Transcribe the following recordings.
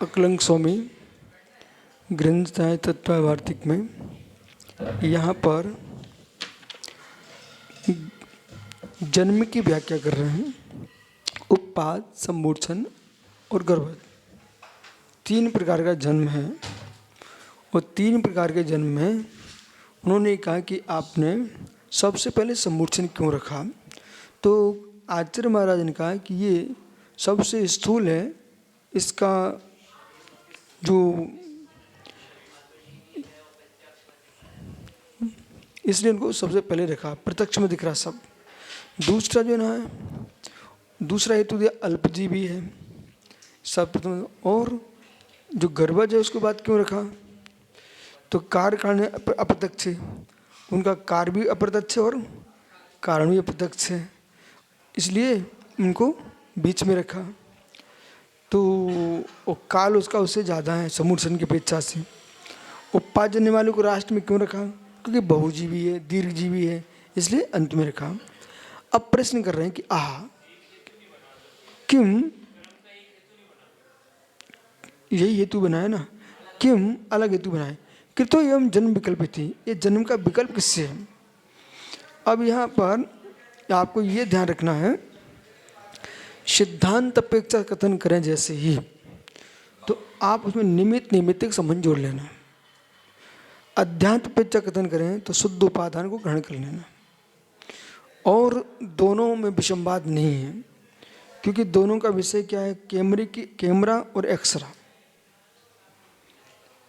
अकलंक स्वामी ग्रंथ है तत्व वार्तिक में यहाँ पर जन्म की व्याख्या कर रहे हैं। उपपाद, सम्मूर्छन और गर्भ, तीन प्रकार का जन्म है। और तीन प्रकार के जन्म में उन्होंने कहा कि आपने सबसे पहले सम्मूर्छन क्यों रखा। तो आचार्य महाराज ने कहा कि ये सबसे स्थूल है, इसका जो इसलिए उनको सबसे पहले रखा, प्रत्यक्ष में दिख रहा सब। दूसरा जो ना है, दूसरा हेतु दिया अल्पजीवी है सब प्रथम। और जो गर्भज है उसके बाद क्यों रखा, तो कार्य कारण अप्रत्यक्ष है, उनका कार्य भी अप्रत्यक्ष है और कारण भी अप्रत्यक्ष है, इसलिए उनको बीच में रखा। तो काल उसका उससे ज़्यादा है सम्मूर्छन की अपेक्षा से। उपपाद जन्य वालों को राष्ट्र में क्यों रखा, क्योंकि बहुजीवी है, दीर्घजीवी है, इसलिए अंत में रखा। अब प्रश्न कर रहे हैं कि किम, यही हेतु बनाया ना, किम अलग हेतु बनाए, कृतो एवं जन्म विकल्प थी, ये जन्म का विकल्प किससे है। अब यहाँ पर आपको ये ध्यान रखना है, सिद्धांत अपेक्षा कथन करें जैसे ही, तो आप उसमें निमित्त निमित्तिक संबंध जोड़ लेना। अध्यात्म अपेक्षा कथन करें तो शुद्ध उपादान को ग्रहण कर लेना। और दोनों में विषमवाद नहीं है, क्योंकि दोनों का विषय क्या है, कैमरा और एक्सरा।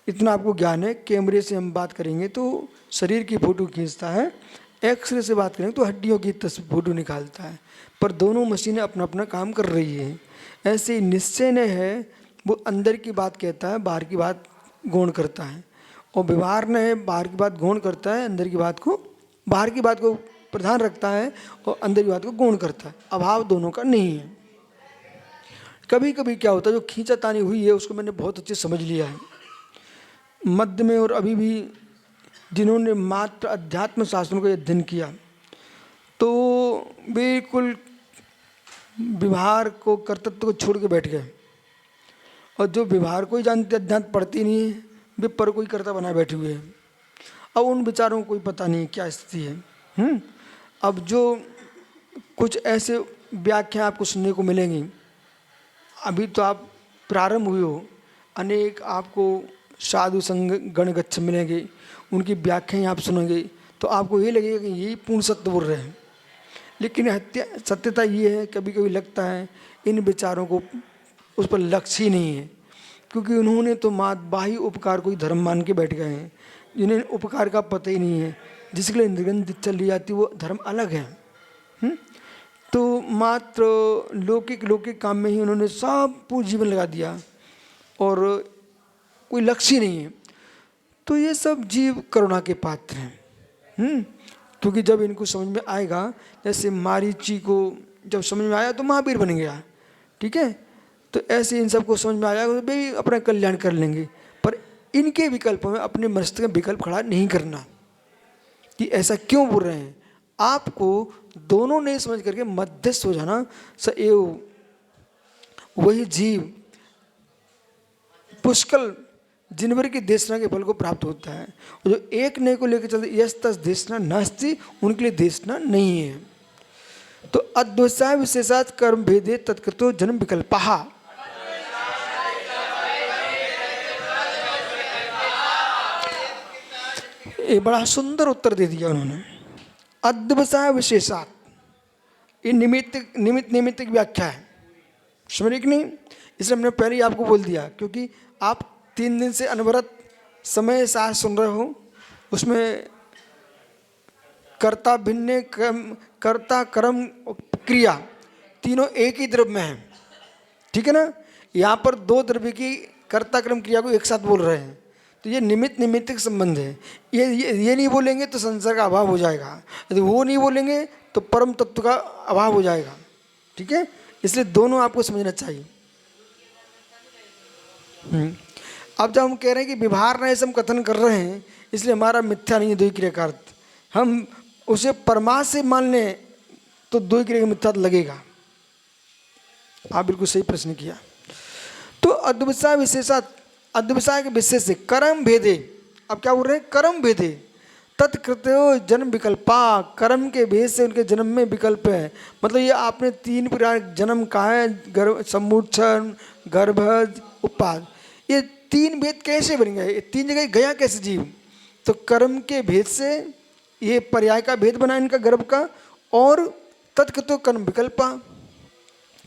इतना आपको ज्ञान है। कैमरे से हम बात करेंगे तो शरीर की फोटो खींचता है, एक्सरे से बात करेंगे तो हड्डियों की फोटो निकालता है, पर दोनों मशीनें अपना अपना काम कर रही है। ऐसे निश्चय ने है, वो अंदर की बात कहता है, बाहर की बात गौण करता है। और व्यवहार ने है, बाहर की बात गौण करता है, अंदर की बात को, बाहर की बात को प्रधान रखता है और अंदर की बात को गौण करता है। अभाव दोनों का नहीं है। कभी कभी क्या होता है, जो खींचातानी हुई है उसको मैंने बहुत अच्छे समझ लिया है मध्य में, और अभी भी जिन्होंने मात्र अध्यात्म शास्त्रों का अध्ययन किया तो बिल्कुल व्यवहार को, कर्तृत्व को छोड़ के बैठ गए। और जो व्यवहार को ही जानते, अध्यात्म पढ़ती नहीं है, वे पर कोई कर्ता बना बैठे हुए हैं। अब उन विचारों को कोई पता नहीं क्या स्थिति है। अब जो कुछ ऐसे व्याख्या आपको सुनने को मिलेंगी, अभी तो आप प्रारंभ हुए हो, अनेक आपको साधु संग गणगच्छ मिलेंगे, उनकी व्याख्याएं आप सुनेंगे तो आपको ये लगेगा कि यही पूर्ण सत्य बोल रहे हैं। लेकिन सत्यता ये है, कभी कभी लगता है इन विचारों को उस पर लक्ष्य ही नहीं है, क्योंकि उन्होंने तो मात बाही उपकार को ही धर्म मान के बैठ गए हैं, जिन्हें उपकार का पता ही नहीं है। जिसके लिए निर्गंध चल रही जाती वो धर्म अलग है। तो मात्र लौकिक काम में ही उन्होंने सब पूरा जीवन लगा दिया और कोई लक्ष्य नहीं है। तो ये सब जीव करुणा के पात्र हैं। क्योंकि जब इनको समझ में आएगा, जैसे मारीची को जब समझ में आया तो महावीर बन गया, ठीक है, तो ऐसे इन सबको समझ में आया तो भाई अपना कल्याण कर लेंगे। पर इनके विकल्पों में अपने मस्तिष्क में विकल्प खड़ा नहीं करना कि ऐसा क्यों बोल रहे हैं। आपको दोनों नहीं समझ करके मध्यस्थ हो जाना। सएव वही जीव पुष्कल जिनवर की देशना के फल को प्राप्त होता है। और जो एक नए को लेकर चलते यश तस देशना नास्ति, उनके लिए देशना नहीं है। तो अद्वैसाय विशेषात कर्म भेदे तत्कृतो जन्म विकल्पहा, ये बड़ा सुंदर उत्तर दे दिया उन्होंने। अद्वैसाय विशेषात, ये निमित्त व्याख्या है, समझ कि नहीं। इसलिए हमने पहले ही आपको बोल दिया, क्योंकि आप 3 दिन से अनवरत समय साथ सुन रहे हो, उसमें कर्ता भिन्न कर्ता कर्म क्रिया तीनों एक ही द्रव्य में है, ठीक है ना। यहाँ पर 2 द्रव्य की कर्ता कर्म क्रिया को एक साथ बोल रहे हैं, तो ये निमित्तिक संबंध है। ये नहीं बोलेंगे तो संसार का अभाव हो जाएगा, यदि वो नहीं बोलेंगे तो परम तत्व का अभाव हो जाएगा, ठीक है। इसलिए दोनों आपको समझना चाहिए। अब जब हम कह रहे हैं कि व्यवहार न ऐसे हम कथन कर रहे हैं, इसलिए हमारा मिथ्या नहीं है द्वैत क्रिया का अर्थ। हम उसे परमार्थ से मान लें तो द्वैत क्रिया का मिथ्या लगेगा। आप बिल्कुल सही प्रश्न किया। तो अद्विषा विशेषा, अद्विषा के विशेष से कर्म भेदे। अब क्या बोल रहे हैं? कर्म भेदे तत्कृतो जन्म विकल्पा, कर्म के भेद से उनके जन्म में विकल्प है। मतलब ये आपने 3 प्रकार जन्म कहा है, गर्भ, सम्मोक्षण, गर्भज, उपाद। ये 3 भेद कैसे बन गए? ये 3 जगह गया कैसे जीव? तो कर्म के भेद से ये पर्याय का भेद बना इनका गर्भ का, और तत्कृतो कर्म विकल्पा,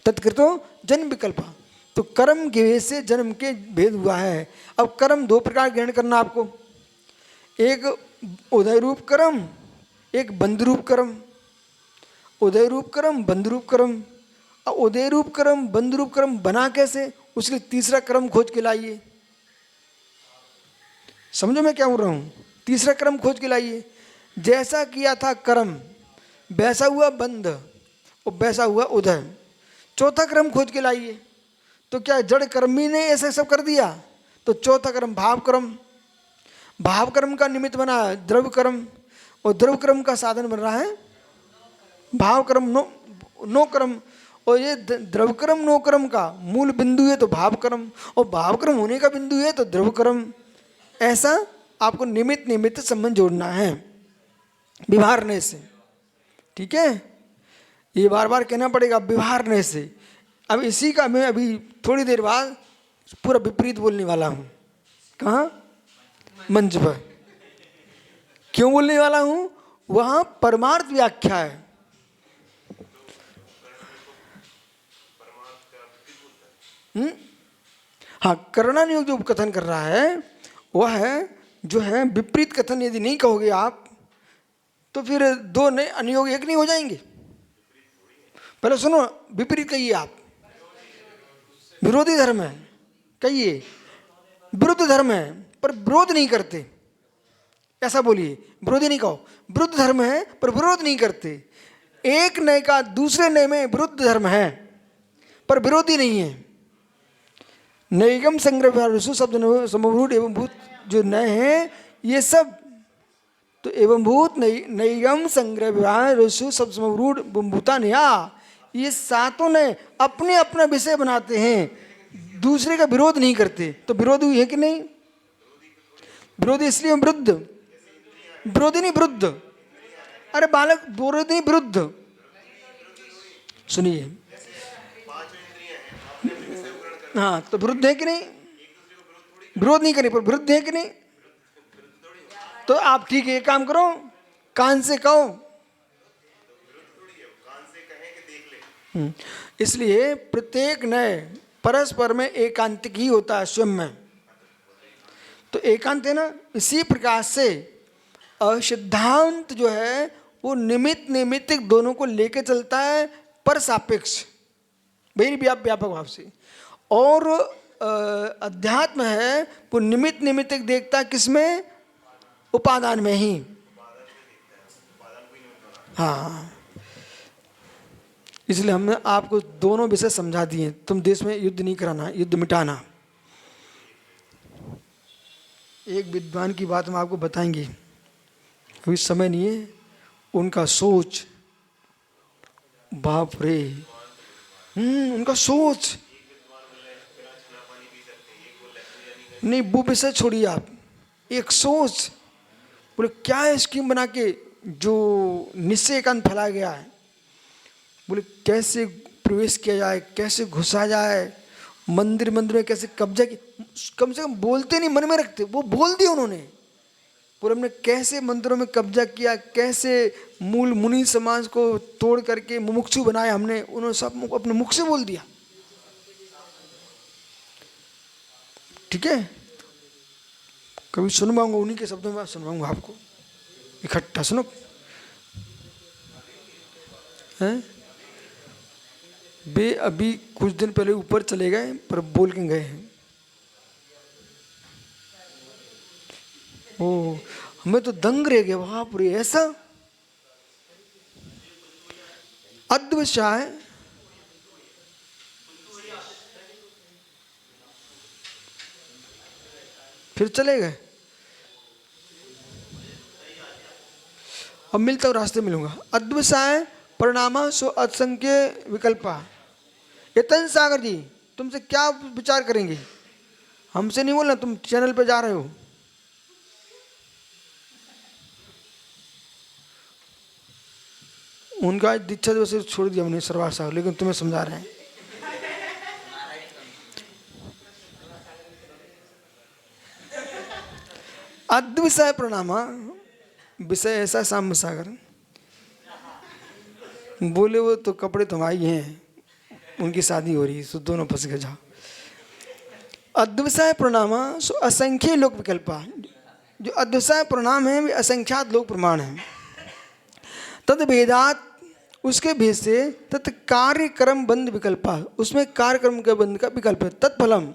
तत्कृतो जन्म विकल्पा। तो कर्म के भेद से जन्म के भेद हुआ है। अब कर्म 2 प्रकार ग्रहण करना आपको, एक उदय रूप कर्म, एक बंध रूप कर्म। उदय रूप कर्म, बंध रूप कर्म। अब उदय रूप कर्म बंध रूप कर्म बना कैसे? उसके लिए तीसरा कर्म खोज के लाइए। समझो मैं क्या बोल रहा हूँ? तीसरा कर्म खोज के लाइए। जैसा किया था कर्म वैसा हुआ बंध और वैसा हुआ उदय। चौथा कर्म खोज के लाइए। तो क्या जड़ कर्मी ने ऐसा सब कर दिया? तो चौथा कर्म भाव कर्म, भाव कर्म का निमित्त बना द्रव्य कर्म, और द्रव्य कर्म का साधन बन रहा है भाव कर्म, नो कर्म। और ये द्रव्य कर्म नो कर्म का मूल बिंदु है तो भाव कर्म, और भाव कर्म होने का बिंदु है तो द्रव्य कर्म। ऐसा आपको निमित्त निमित्त संबंध जोड़ना है व्यवहारने से। ठीक है, ये बार बार कहना पड़ेगा व्यवहारने से। अब इसी का मैं अभी थोड़ी देर बाद पूरा विपरीत बोलने वाला हूँ। कहाँ? मंच पर। क्यों बोलने वाला हूँ? वहाँ परमार्थ व्याख्या है। हाँ, करणानुयोग जो कथन कर रहा है वह है जो है विपरीत कथन। यदि नहीं कहोगे आप तो फिर 2 नए अनुयोग एक नहीं हो जाएंगे। पहले सुनो, विपरीत कहिए आप। विरोधी धर्म है कहिए, विरुद्ध धर्म है पर विरोध नहीं करते, ऐसा बोलिए। विरोधी नहीं कहो, विरुद्ध धर्म है पर विरोध नहीं करते। एक नए का दूसरे नए में विरुद्ध धर्म है पर विरोधी नहीं है। नैगम संग्रह शब्द समरूढ़ एवं भूत जो नए हैं ये सब, तो एवं भूत नैगम संग्रह व्यवहार शब्द समरूढ़ भूता नया, ये सातों नए अपने अपना विषय बनाते हैं, दूसरे का विरोध नहीं करते। तो विरोध हुई है कि नहीं? विरोधी इसलिए विरुद्ध, विरोधी नहीं विरुद्ध। अरे बालक, विरोधी नहीं विरुद्ध। सुनिए, हाँ, तो विरुद्ध है कि नहीं? विरोध नहीं करने पर विरुद्ध है कि नहीं? तो आप ठीक है, एक काम करो, कान से कहो। इसलिए प्रत्येक नए परस्पर में एकांतिक ही होता है स्वयं में। तो एकांत है ना, इसी प्रकार से सिद्धांत जो है वो निमित्त निमित्तिक दोनों को लेकर चलता है पर सापेक्ष, वही व्यापक भाव से। और अध्यात्म है वो निमित्त निमित्तिक देखता है किसमें? उपादान में ही। हाँ, इसलिए हमने आपको दोनों विषय समझा दिए। तुम देश में युद्ध नहीं कराना, युद्ध मिटाना। एक विद्वान की बात हम आपको बताएंगे, अभी समय नहीं है। उनका सोच, बाप रे, उनका सोच नहीं, वो विषय छोड़िए आप। एक सोच, बोले क्या स्कीम बना के जो निश्चय एकांत फैलाया गया है, बोले कैसे प्रवेश किया जाए, कैसे घुसा जाए, मंदिर मंदिर में कैसे कब्जा की, कम से कम बोलते नहीं, मन में रखते, वो बोल दिया उन्होंने। पूरा हमने कैसे मंदिरों में कब्जा किया, कैसे मूल मुनि समाज को तोड़ करके मुमुक्षु बनाया हमने, उन्होंने सब अपने मुख से बोल दिया। ठीक है, कभी सुनवाऊंगा, उन्हीं के शब्दों में सुनवाऊंगा आपको इकट्ठा। सुनो, हैं वे अभी कुछ दिन पहले ऊपर चले गए पर बोल के गए हैं। ओ, हमें तो दंग रह गया, वहां पूरी ऐसा अद्वैत फिर चले गए। अब मिलता हूँ, रास्ते मिलूंगा। अद्वैत परिणामा सो असंख्य विकल्पा। यतन सागर जी तुमसे क्या विचार करेंगे? हमसे नहीं बोलना, तुम चैनल पे जा रहे हो। उनका दीक्षा दिवस से छोड़ दिया मैंने सरवार साहब, लेकिन तुम्हें समझा रहे हैं। अद्विषय प्रणामा, विषय ऐसा श्याम सागर बोले, वो तो कपड़े तुम्हारी हैं, उनकी शादी हो रही है, सो दोनों फंस गए जाओ। अद्विषय प्रणामा सो असंख्य लोक विकल्पा, जो अद्विषय प्रणाम है वे असंख्यात लोक प्रमाण है। तद भेदात, उसके भेद से, तत् कार्य कर्म बंध विकल्पा, उसमें कार्य कर्म के बंध का विकल्प है। तत्फलम,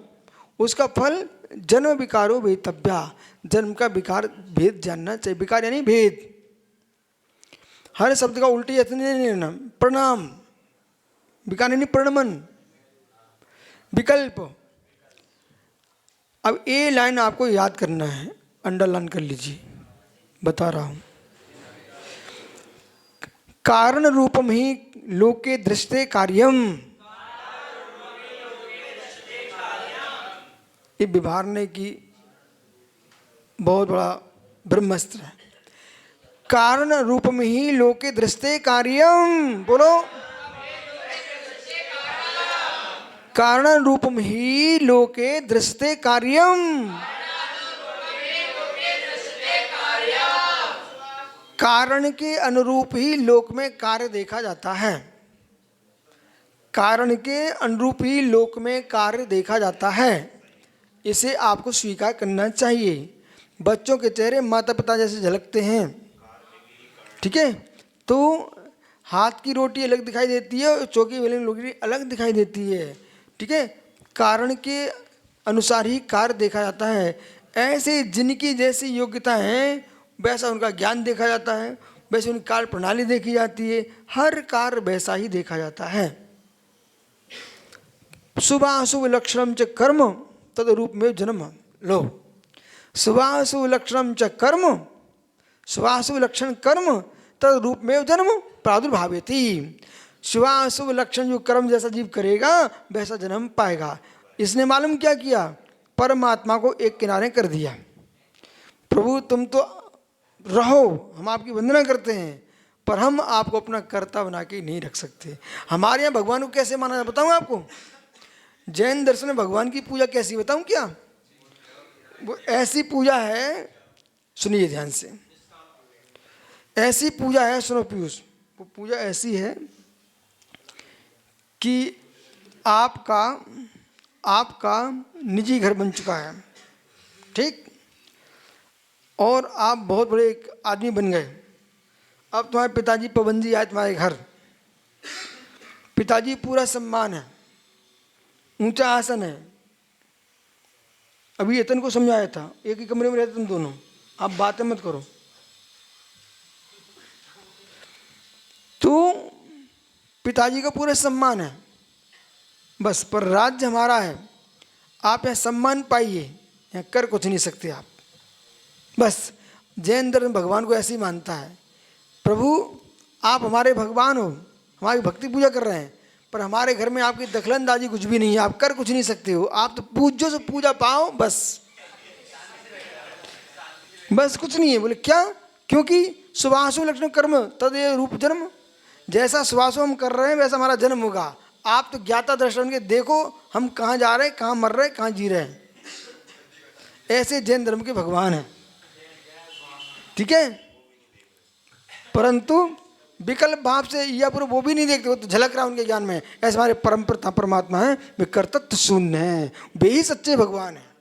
उसका फल जन्म विकारो वेतव्या, जन्म का विकार भेद जानना चाहिए। विकार यानी भेद, हर शब्द का उल्टी ऐसे नहीं लेना। प्रणाम, विकार यानी प्रणमन, विकल्प। अब ये लाइन आपको याद करना है, अंडरलाइन कर लीजिए, बता रहा हूं। कारण रूपम ही लोके दृष्टे कार्यम, ये विभारने की बहुत बड़ा ब्रह्मास्त्र है। कारण रूपम ही लोके दृष्टे कार्यम, बोलो। कारण रूपम ही लोके दृष्टे कार्यम, कारण के अनुरूप ही लोक में कार्य देखा जाता है। कारण के अनुरूप ही लोक में कार्य देखा जाता है, इसे आपको स्वीकार करना चाहिए। बच्चों के चेहरे माता पिता जैसे झलकते हैं, ठीक है? तो हाथ की रोटी अलग दिखाई देती है और चौकी वाली रोटी अलग दिखाई देती है, ठीक है? कारण के अनुसार ही कार्य देखा जाता है। ऐसे जिनकी जैसी योग्यता है वैसा उनका ज्ञान देखा जाता है, वैसे उनकी कार्य प्रणाली देखी जाती है, हर कार्य वैसा ही देखा जाता है। शुभाशुभ लक्षणम च कर्म तद रूप में जन्म लो। शुभाशुभ लक्षणम च कर्म, शुभाशुभ लक्षण कर्म तद रूप में जन्म प्रादुर्भावेति। शुभाशुभ लक्षण जो कर्म जैसा जीव करेगा वैसा जन्म पाएगा। इसने मालूम क्या किया? परमात्मा को एक किनारे कर दिया। प्रभु तुम तो रहो, हम आपकी वंदना करते हैं, पर हम आपको अपना कर्ता बना के नहीं रख सकते। हमारे यहाँ भगवान को कैसे माना जाए बताऊँ आपको? जैन दर्शन में भगवान की पूजा कैसी बताऊँ क्या? वो ऐसी पूजा है, सुनिए ध्यान से, ऐसी पूजा है, सुनो पीयूष, वो पूजा ऐसी है कि आपका निजी घर बन चुका है, ठीक? और आप बहुत बड़े एक आदमी बन गए। अब तुम्हारे पिताजी पाबंदी आए तुम्हारे घर, पिताजी पूरा सम्मान है, ऊंचा आसन है। अभी यतन को समझाया था, एक ही कमरे में रहते तुम दोनों, आप बातें मत करो। तो पिताजी का पूरा सम्मान है बस, पर राज्य हमारा है। आप यहाँ सम्मान पाइए, यहाँ कर कुछ नहीं सकते आप। बस जैन धर्म भगवान को ऐसे ही मानता है। प्रभु आप हमारे भगवान हो, हमारी भक्ति पूजा कर रहे हैं, पर हमारे घर में आपकी दखलंदाजी कुछ भी नहीं है, आप कर कुछ नहीं सकते हो। आप तो पूज्यो से पूजा पाओ बस कुछ नहीं है। बोले क्या? क्योंकि शुभाशुभ लक्षण कर्म तद रूप जन्म, जैसा शुभाशुभ हम कर रहे हैं वैसा हमारा जन्म होगा। आप तो ज्ञाता दर्शन के देखो हम कहाँ जा रहे हैं, कहाँ मर रहे हैं, कहाँ जी रहे हैं। ऐसे जैन धर्म के भगवान हैं, ठीक है? परंतु विकल्प भाव से या पूरा वो भी नहीं देखते, वो तो झलक रहा है उनके ज्ञान में। ऐसे हमारे परम परमात्मा है, वे कर्तृत्व शून्य है, वे ही सच्चे भगवान है।